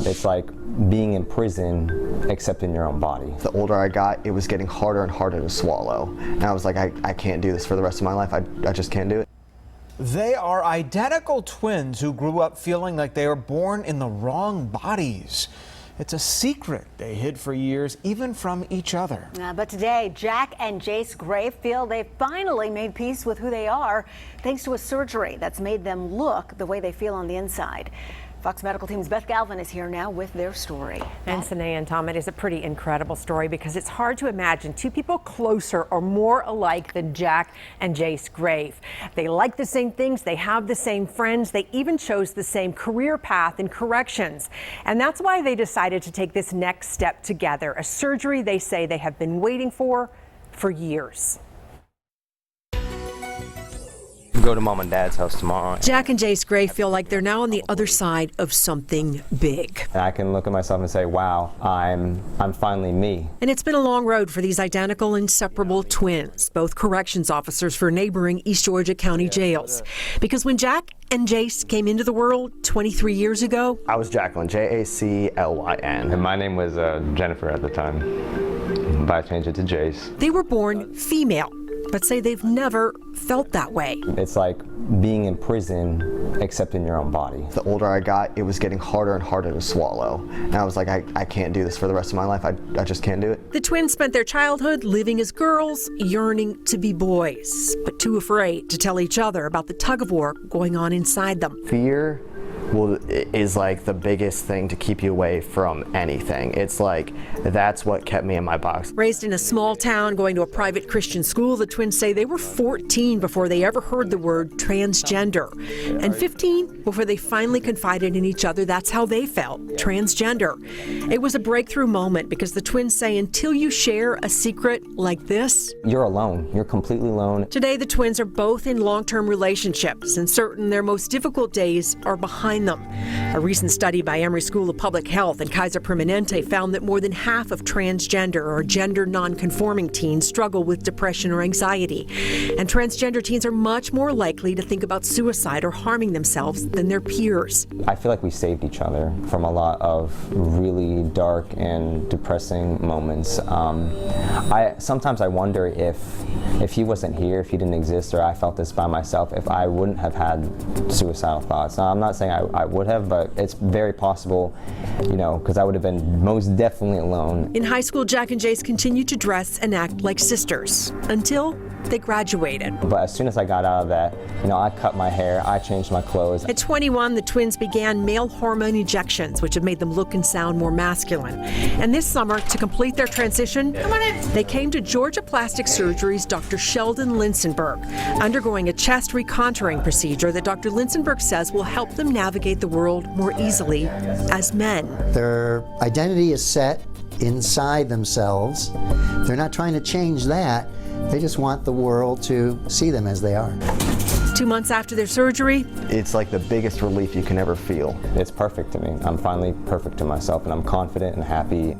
It's like being in prison, except in your own body. The older I got, it was getting harder and harder to swallow. And I was like, I can't do this for the rest of my life. I just can't do it. They are identical twins who grew up feeling like they were born in the wrong bodies. It's a secret they hid for years, even from each other. But today, Jack and Jace Gray feel they've finally made peace with who they are, thanks to a surgery that's made them look the way they feel on the inside. Fox Medical Team's Beth Galvin is here now with their story. And Sine and Tom, it is a pretty incredible story because it's hard to imagine two people closer or more alike than Jack and Jace Gray. They like the same things, they have the same friends, they even chose the same career path in corrections. And that's why they decided to take this next step together, a surgery they say they have been waiting for years. Go to mom and dad's house tomorrow. Jack and Jace Gray feel like they're now on the other side of something big. And I can look at myself and say, wow, I'm finally me. And it's been a long road for these identical, inseparable twins, both corrections officers for neighboring East Georgia County jails. Because when Jack and Jace came into the world 23 years ago, I was Jacqueline, Jaclyn. And my name was Jennifer at the time, but I changed it to Jace. They were born female, but say they've never felt that way. It's like being in prison, except in your own body. The older I got, it was getting harder and harder to swallow. And I was like, I can't do this for the rest of my life. I just can't do it. The twins spent their childhood living as girls, yearning to be boys, but too afraid to tell each other about the tug of war going on inside them. Fear is like the biggest thing to keep you away from anything. It's like, that's what kept me in my box. Raised in a small town, going to a private Christian school, the twins say they were 14 before they ever heard the word transgender, and 15 before they finally confided in each other that's how they felt, transgender. It was a breakthrough moment because the twins say until you share a secret like this, You're alone. You're completely alone. today the twins are both in long-term relationships and certain their most difficult days are behind them. A recent study by Emory School of Public Health and Kaiser Permanente found that more than half of transgender or gender non-conforming teens struggle with depression or anxiety. And transgender teens are much more likely to think about suicide or harming themselves than their peers. I feel like we saved each other from a lot of really dark and depressing moments. Sometimes I wonder if he wasn't here, if he didn't exist, or I felt this by myself, if I wouldn't have had suicidal thoughts. Now, I'm not saying I would have, but it's very possible, because I would have been most definitely alone. In high school, Jack and Jace continued to dress and act like sisters until they graduated. But as soon as I got out of that, I cut my hair, I changed my clothes. At 21, the twins began male hormone injections, which have made them look and sound more masculine. And this summer, to complete their transition, they came to Georgia Plastic Surgery's Dr. Sheldon Linsenberg, undergoing a chest recontouring procedure that Dr. Linsenberg says will help them navigate the world more easily as men. Their identity is set inside themselves. They're not trying to change that. They just want the world to see them as they are. 2 months after their surgery, It's like the biggest relief you can ever feel. It's perfect to me. I'm finally perfect to myself, and I'm confident and happy.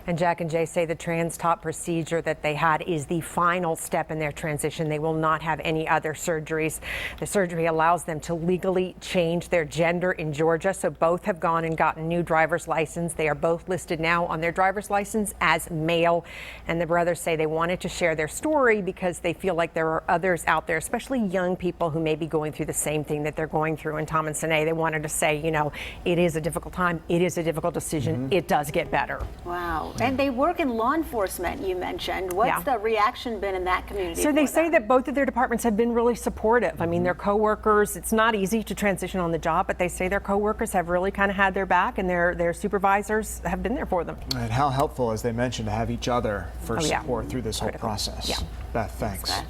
and Jack and Jay say the trans-top procedure that they had is the final step in their transition. They will not have any other surgeries. The surgery allows them to legally change their gender in Georgia, so both have gone and gotten new driver's license. They are both listed now on their driver's license as male, and the brothers say they wanted to share their story because they feel like there are others out there, especially young people who may be going through the same thing that they're going through. And Tom and Sine, they wanted to say, it is a difficult time. It is a difficult decision. It does get better. Wow. And they work in law enforcement, you mentioned. What's the reaction been in that community? So they say that both of their departments have been really supportive. I mean, their coworkers, it's not easy to transition on the job, but they say their coworkers have really kind of had their back, and their supervisors have been there for them. And how helpful, as they mentioned, to have each other for support through this whole process. Yeah. Beth, thanks. Beth.